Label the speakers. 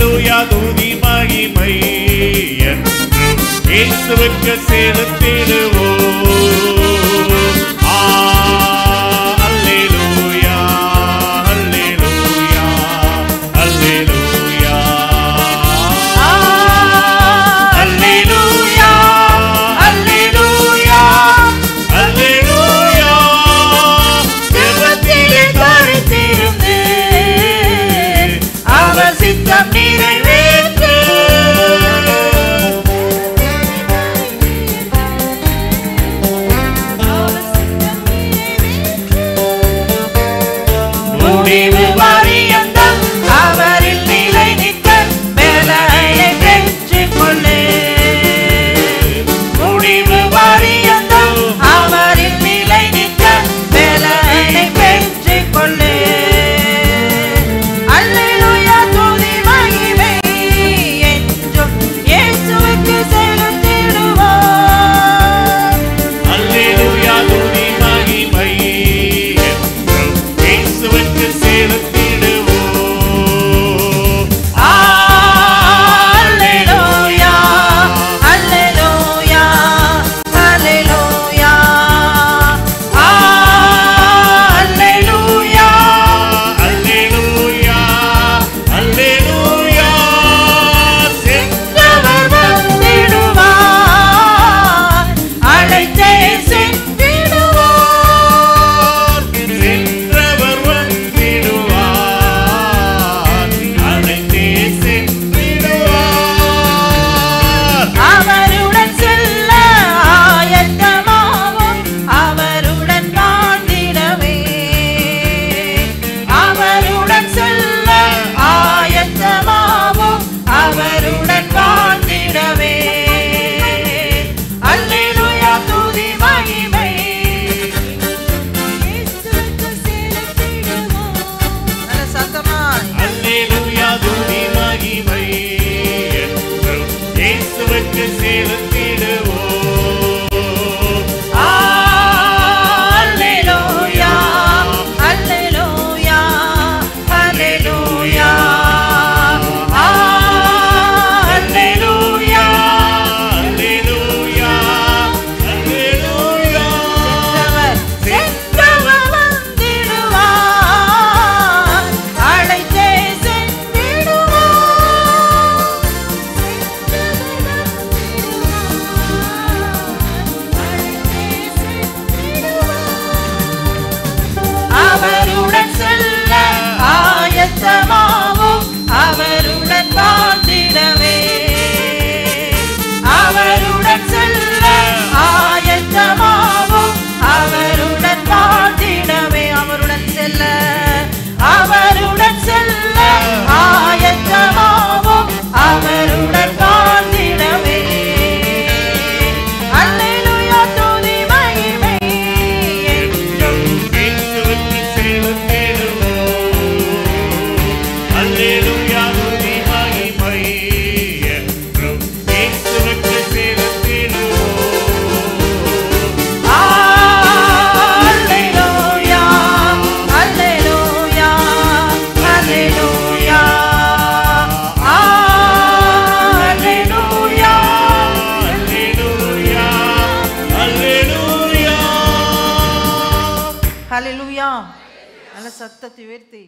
Speaker 1: அல்லேலூயா துதி மகிமை என்றும் இயேசுவுக்கு செலுத்திடுவோம். அல்லேலூயா அல்லேலூயா அல்லேலூயா அல்லேலூயா அல்லேலூயா அல்லேலூயா. ஜெபத்திலே தரித்திருந்து அவர் சித்தம் நிறைவேற்று. முடிவு பரியந்தம் அவரில் நிலை நிற்க பலனை பெற்றுக் கொள்ளு. முடிவு பரியந்தம் அவரில் நிலை நிற்க பலனை பெற்றுக் கொள்ளு. அல்லேலூயா துதி மகிமை என்றும் இயேசுவுக்கு செலுத்திடுவோம். அல்லேலூயா துதி மகிமை என்றும் இயேசுவுக்கு செலுத்திடுவோம். அல்லேலூயா அல்லேலூயா அல்லேலூயா அல்லேலூயா அல்லேலூயா அல்லேலூயா. சென்றவர் வந்திடுவார், அழைத்தே சென்றிடுவார். சென்றவர் வந்திடுவார், அழைத்தே சென்றிடுவார். அவருடன் செல்ல ஆயத்தமாவோம், அவருடன் வாழ்ந்திடவே. அவருடன் செல்ல ஆயத்தமாவோம், அவருடன் வாழ்ந்திடவே. அல்லேலூயா துதி மகிமை இயேசுவுக்கு செலுத்திடுவோம். நல்ல சத்தமாய் அல்லேலூயா துதி மகிமை என்றும் இயேசுவுக்கு செலுத்திடுவோம். அல்லேலூயா அல்லேலூயா அல்லேலூயா அல்லேலூயா அல்லேலூயா அல்லேலூயா. சென்றவர் வந்திடுவார், அழைத்தே சென்றிடுவார். அவருடன் செல்ல ஆயத்தமாவோம், அவருடன் வாழ்ந்திடவே. அவருடன் செல்ல ஆயத்தமாவோம், அவருடன் வாழ்ந்திடவே. அவருடன் செல்ல அவருடன் செல்ல ஆயத்தமாவோம், அவருடன் வாழ்ந்திடவே. அல்லேலூயா துதி மகிமை என்றும் இயேசுவுக்கு செலுத்திடுவோம். அல்லேலூயா துதி மகிமை என்றும் இயேசுவுக்கு செலுத்திடுவோம். அல்லேலூயா அல்லேலூயா அல்லேலூயா அல்லேலூயா அல்லேலூயா அல்லேலூயா. நல்ல சத்தத்தை உயர்த்தி